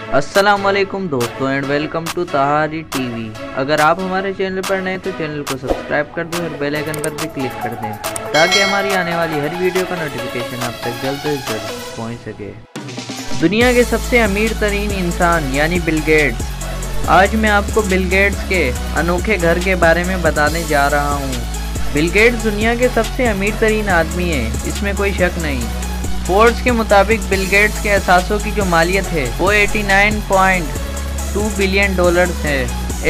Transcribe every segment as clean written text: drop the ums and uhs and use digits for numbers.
अस्सलाम वालेकुम दोस्तों and welcome to Tahari TV. अगर आप हमारे चैनल पर नए तो चैनल को सब्सक्राइब कर दें और बेल आइकन पर भी क्लिक कर दें ताकि हमारी आने वाली हर वीडियो का नोटिफिकेशन आप तक जल्द से जल्द पहुंच सके। दुनिया के सबसे अमीर तरीन इंसान यानी बिल गेट्स। आज मैं आपको बिल गेट्स के अनोखे घर के बारे में बताने जा रहा हूँ। बिल गेट्स दुनिया के सबसे अमीर तरीन आदमी हैं, इसमें कोई शक नहीं। फोर्ब्स के मुताबिक बिल गेट्स के असासों की जो मालियत है वो 89.2 बिलियन डॉलर्स है।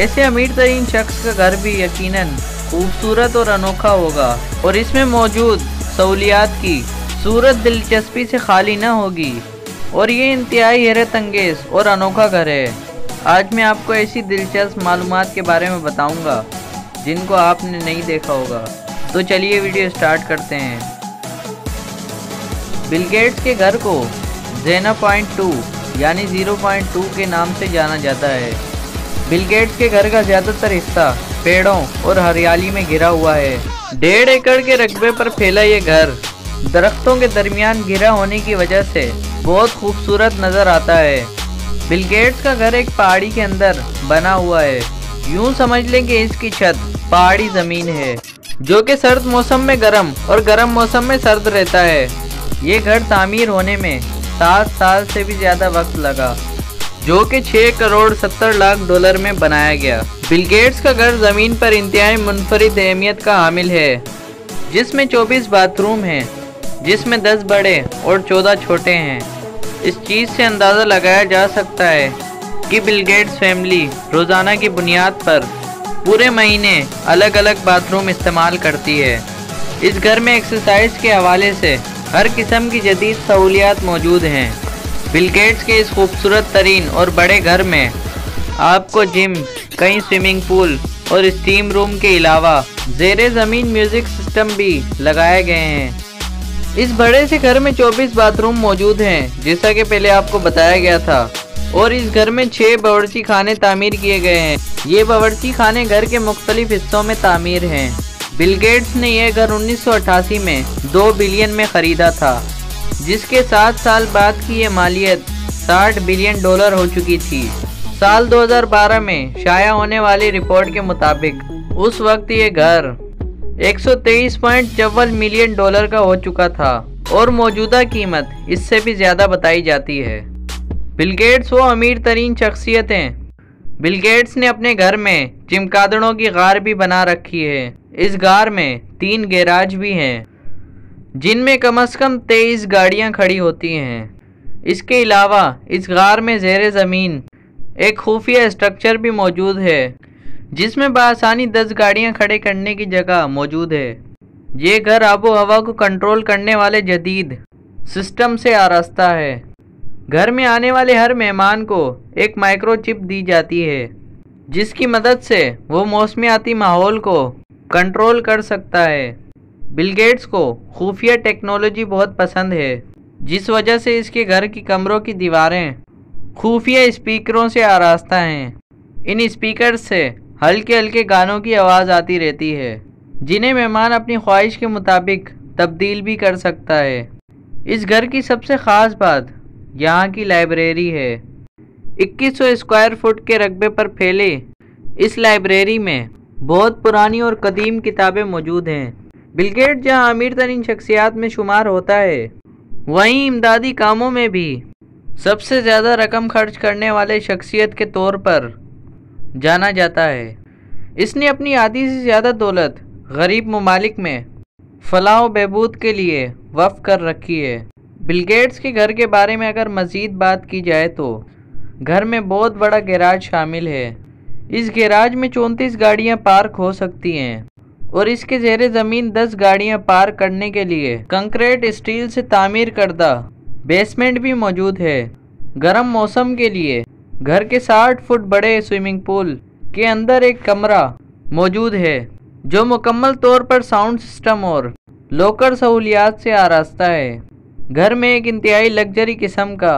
ऐसे अमीर तरीन शख्स का घर भी यकीनन खूबसूरत और अनोखा होगा और इसमें मौजूद सहूलियात की सूरत दिलचस्पी से खाली न होगी और ये इंतहाई हैरत अंगेज और अनोखा घर है। आज मैं आपको ऐसी दिलचस्प मालूमात के बारे में बताऊंगा जिनको आपने नहीं देखा होगा। तो चलिए वीडियो स्टार्ट करते हैं। बिल गेट्स के घर को ज़ेना पॉइंट 2 यानी 0.2 के नाम से जाना जाता है। बिल गेट्स के घर का ज़्यादातर हिस्सा पेड़ों और हरियाली में घिरा हुआ है। 1.5 एकड़ के रकबे पर फैला ये घर दरख्तों के दरमियान घिरा होने की वजह से बहुत खूबसूरत नज़र आता है। बिल गेट्स का घर एक पहाड़ी के अंदर बना हुआ है। यूँ समझ लें कि इसकी छत पहाड़ी ज़मीन है जो कि सर्द मौसम में गर्म और गर्म मौसम में सर्द रहता है। ये घर तामीर होने में 7 साल से भी ज़्यादा वक्त लगा जो कि 6 करोड़ 70 लाख डॉलर में बनाया गया। बिल गेट्स का घर ज़मीन पर इंतहाई मुनफरिद अहमियत का हामिल है जिसमें 24 बाथरूम हैं जिसमें 10 बड़े और 14 छोटे हैं। इस चीज़ से अंदाज़ा लगाया जा सकता है कि बिल गेट्स फैमिली रोज़ाना की बुनियाद पर पूरे महीने अलग अलग बाथरूम इस्तेमाल करती है। इस घर में एक्सरसाइज के हवाले से हर किस्म की जदीद सहूलियात मौजूद हैं। बिल गेट्स के इस खूबसूरत तरीन और बड़े घर में आपको जिम, कई स्विमिंग पूल और स्टीम रूम के अलावा ज़ेरे ज़मीन म्यूज़िक सिस्टम भी लगाए गए हैं। इस बड़े से घर में 24 बाथरूम मौजूद हैं जैसा कि पहले आपको बताया गया था और इस घर में 6 बावर्ची खाने तामीर किए गए हैं। ये बावर्ची खाने घर के मुख्तलिफ हिस्सों में तामीर हैं। बिल गेट्स ने यह घर 1988 में 2 बिलियन में ख़रीदा था जिसके 7 साल बाद की ये मालियत 60 बिलियन डॉलर हो चुकी थी। साल 2012 में शाया होने वाली रिपोर्ट के मुताबिक उस वक्त ये घर 123.54 मिलियन डॉलर का हो चुका था और मौजूदा कीमत इससे भी ज़्यादा बताई जाती है। बिल गेट्स वो अमीर तरीन शख्सियत हैं। बिल गेट्स ने अपने घर में चिमगादड़ों की गार भी बना रखी है। इस गार में 3 गैराज भी हैं जिनमें कम से कम 23 गाड़ियां खड़ी होती हैं। इसके अलावा इस गार में ज़ेरे ज़मीन एक खुफिया स्ट्रक्चर भी मौजूद है जिसमें बआसानी 10 गाड़ियां खड़े करने की जगह मौजूद है। ये घर आबो हवा को कंट्रोल करने वाले जदीद सिस्टम से आरास्ता है। घर में आने वाले हर मेहमान को एक माइक्रोचिप दी जाती है जिसकी मदद से वो मौसमियाती माहौल को कंट्रोल कर सकता है। बिल गेट्स को खुफिया टेक्नोलॉजी बहुत पसंद है जिस वजह से इसके घर की कमरों की दीवारें खुफिया स्पीकरों से आरास्ता हैं। इन स्पीकर से हल्के हल्के गानों की आवाज़ आती रहती है जिन्हें मेहमान अपनी ख्वाहिश के मुताबिक तब्दील भी कर सकता है। इस घर की सबसे ख़ास बात यहाँ की लाइब्रेरी है। 2100 स्क्वायर फुट के रकबे पर फैले इस लाइब्रेरी में बहुत पुरानी और कदीम किताबें मौजूद हैं। बिल गेट्स जहाँ अमीर तरीन शख्सियात में शुमार होता है वहीं इमदादी कामों में भी सबसे ज़्यादा रकम खर्च करने वाले शख्सियत के तौर पर जाना जाता है। इसने अपनी आधी से ज़्यादा दौलत गरीब ममालिक में फलाह व बहबूद के लिए वक्फ कर रखी है। बिल गेट्स के घर के बारे में अगर मज़ीद बात की जाए तो घर में बहुत बड़ा गैराज शामिल है। इस गैराज में 34 गाड़ियां पार्क हो सकती हैं और इसके ज़ेरे ज़मीन 10 गाड़ियां पार्क करने के लिए कंक्रीट स्टील से तामीर करदा बेसमेंट भी मौजूद है। गर्म मौसम के लिए घर के 60 फुट बड़े स्विमिंग पूल के अंदर एक कमरा मौजूद है जो मुकम्मल तौर पर साउंड सिस्टम और लॉकर सहूलियात से आरास्ता है। घर में एक इंतहाई लग्जरी किस्म का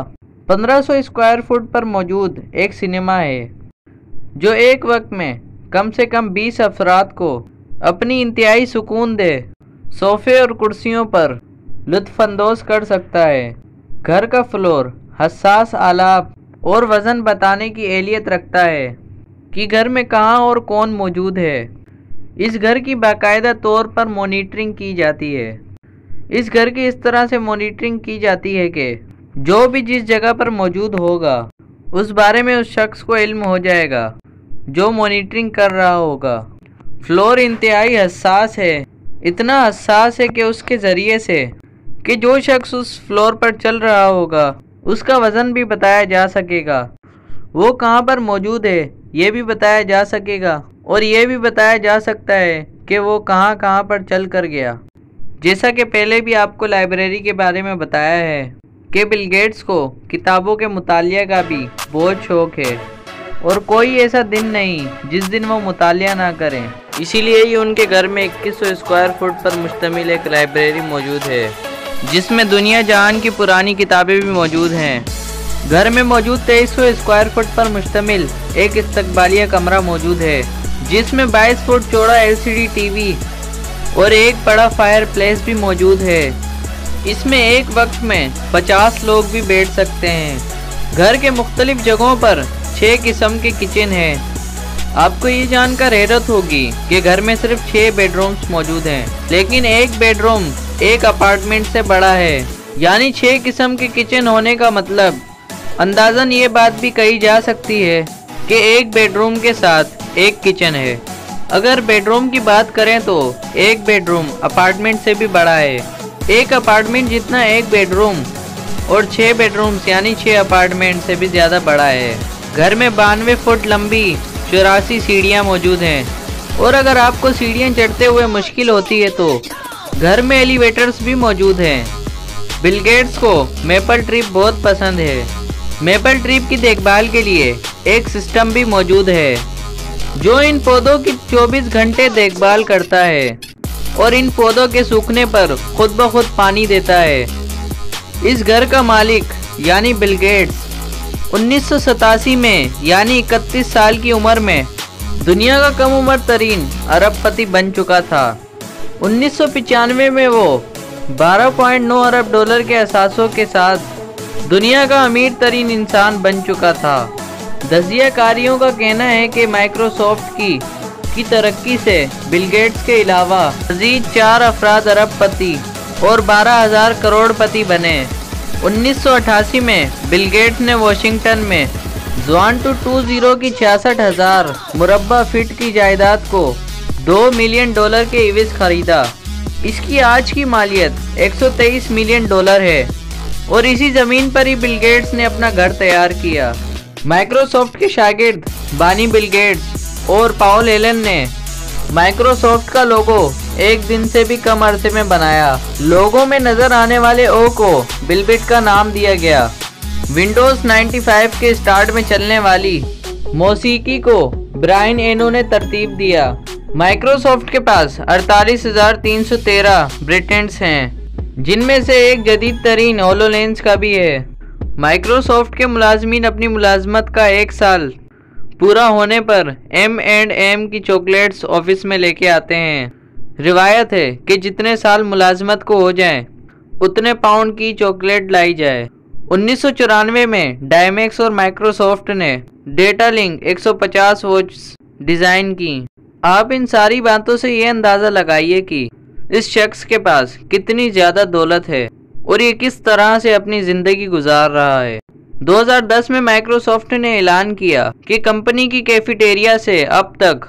1500 स्क्वायर फुट पर मौजूद एक सिनेमा है जो एक वक्त में कम से कम 20 अफराद को अपनी इंतहाई सुकून दे सोफ़े और कुर्सियों पर लुत्फ़अंदोज़ कर सकता है। घर का फ्लोर हसास आलाप اور وزن بتانے کی اہلیت رکھتا ہے کہ گھر میں کہاں اور کون موجود ہے۔ اس گھر کی باقاعدہ طور پر مانیٹرنگ کی جاتی ہے۔ اس گھر کی اس طرح سے مانیٹرنگ کی جاتی ہے کہ جو بھی جس جگہ پر موجود ہوگا اس بارے میں اس شخص کو علم ہو جائے گا جو مانیٹرنگ کر رہا ہوگا۔ فلور انتہائی حساس ہے، اتنا حساس ہے کہ اس کے ذریعے سے کہ جو شخص اس فلور پر چل رہا ہوگا اس کا وزن بھی بتایا جا سکے گا، وہ کہاں پر موجود ہے یہ بھی بتایا جا سکے گا، اور یہ بھی بتایا جا سکتا ہے کہ وہ کہاں کہاں پر چل کر گیا۔ جیسا کہ پہلے بھی آپ کو لائبریری کے بارے میں بتایا ہے کہ بل گیٹس کو کتابوں کے مطالعہ کا بھی بہت شوق ہے، اور کوئی ایسا دن نہیں جس دن وہ مطالعہ نہ کریں۔ اسی لیے ہی ان کے گھر میں 2100 اسکوائر فٹ پر مشتمل ایک لائبریری موجود ہے جس میں دنیا جہان کی پرانی کتابیں بھی موجود ہیں۔ گھر میں موجود 2300 اسکوائر فٹ پر مشتمل ایک استقبالیہ کمرہ موجود ہے جس میں 22 فٹ چوڑا LCD ٹی وی اور ایک بڑا فائر پلیس بھی موجود ہے۔ اس میں ایک وقت میں 50 لوگ بھی بیٹھ سکتے ہیں۔ گھر کے مختلف جگہوں پر 6 قسم کے کچن ہیں۔ آپ کو یہ جان کر حیرت ہوگی کہ گھر میں صرف 6 بیڈ رومز موجود ہیں، لیکن ایک بیڈ روم ایک اپارٹمنٹ سے بڑا ہے، یعنی 6 قسم کے کچن ہونے کا مطلب اندازاً یہ بات بھی کہی جا سکتی ہے کہ ایک بیڈ روم کے ساتھ ایک کچن ہے۔ اگر بیڈ روم کی بات کریں تو ایک بیڈ روم اپارٹمنٹ سے بھی بڑا ہے۔ ایک اپارٹمنٹ جتنا ایک بیڈ روم اور 6 بیڈ رومز یعنی 6 اپارٹمنٹ سے بھی زیادہ بڑا ہے۔ گھر میں 92 فٹ لمبی 84 سیڑھیاں موجود ہیں، اور اگر آپ کو سیڑھیاں چڑھتے ہوئے مشکل ہوتی ہے تو گھر میں ایلیویٹرز بھی موجود ہیں۔ بل گیٹس کو میپل ٹریپ بہت پسند ہے۔ میپل ٹریپ کی دیکھ بھال کے لیے ایک سسٹم بھی موجود ہے جو ان پودوں کی 24 گھنٹے دیکھ بھال کرتا ہے اور ان پودوں کے سوکھنے پر خود بخود پانی دیتا ہے۔ اس گھر کا مالک یعنی بل گیٹس 1987 میں یعنی 31 سال کی عمر میں دنیا کا کم عمر ترین ارب پتی بن چکا تھا۔ 1995 میں وہ 12.9 ارب ڈالر کے اثاثوں کے ساتھ دنیا کا امیر ترین انسان بن چکا تھا۔ تجزیہ کاریوں کا کہنا ہے کہ مائکروسافٹ کی ترقی سے بل گیٹس کے علاوہ مزید 4 افراد ارب پتی اور 12,000 کروڑ پتی بنے۔ 1988 میں بل گیٹس نے واشنگٹن میں زوانٹو 20 کی 66,000 مربع فٹ کی جائیداد کو $2 ملین کے عوض خریدا۔ اس کی آج کی مالیت $123 ملین ہے، اور اسی زمین پر ہی بل گیٹس نے اپنا گھر تیار کیا۔ مائکروسافٹ کے شاگرد بانی بل گیٹس اور پاول ایلن نے مائکروسافٹ کا لوگو ایک دن سے بھی کم عرصے میں بنایا۔ لوگوں میں نظر آنے والے او کو بل بٹ کا نام دیا گیا۔ ونڈوز 95 کے سٹارٹ میں چلنے والی موسیقی کو برائن اینو نے ترتیب دیا۔ مائکروسافٹ کے پاس 48,313 پیٹنٹس ہیں، جن میں سے ایک جدید ترین ہولو لینس کا بھی ہے۔ مائکروسافٹ کے ملازمین اپنی ملازمت کا 1 سال پورا ہونے پر M&M کی چاکلیٹس آفس میں لے کے آتے ہیں۔ روایت ہے کہ جتنے سال ملازمت کو ہو جائیں اتنے پاؤنڈ کی چاکلیٹ لائی جائے۔ 1994 میں ڈائمیکس اور مائکروسافٹ نے ڈیٹا لنک 150 واچز ڈیزائن کی۔ آپ ان ساری باتوں سے یہ اندازہ لگائیے کہ اس شخص کے پاس کتنی زیادہ دولت ہے اور یہ کس طرح سے اپنی زندگی گزار رہا ہے۔ 2010 میں مائکروسافٹ نے اعلان کیا کہ کمپنی کی کیفیٹیریا سے اب تک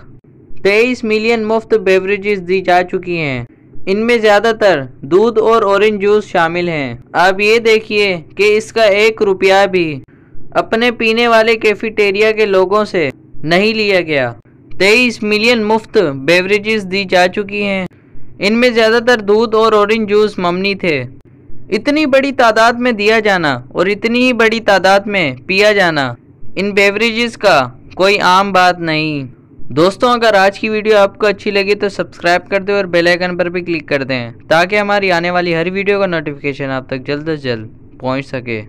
23 ملین مفت بیوریجز دی جا چکی ہیں۔ ان میں زیادہ تر دودھ اور اورنج جوس شامل ہیں۔ آپ یہ دیکھیے کہ اس کا 1 روپیہ بھی اپنے پینے والے کیفیٹیریا کے لوگوں سے نہیں لیا گیا۔ 23 ملین مفت بیوریجز دی جا چکی ہیں، ان میں زیادہ تر دودھ اور اورنج جوس ممنوع تھے۔ اتنی بڑی تعداد میں دیا جانا اور اتنی ہی بڑی تعداد میں پیا جانا ان بیوریجز کا کوئی عام بات نہیں۔ دوستوں، اگر آج کی ویڈیو آپ کو اچھی لگی تو سبسکرائب کر دیں اور بیل آئیکن پر بھی کلک کر دیں تاکہ ہماری آنے والی ہر ویڈیو کا نوٹیفیکیشن آپ تک جلد از جلد پہنچ سکے۔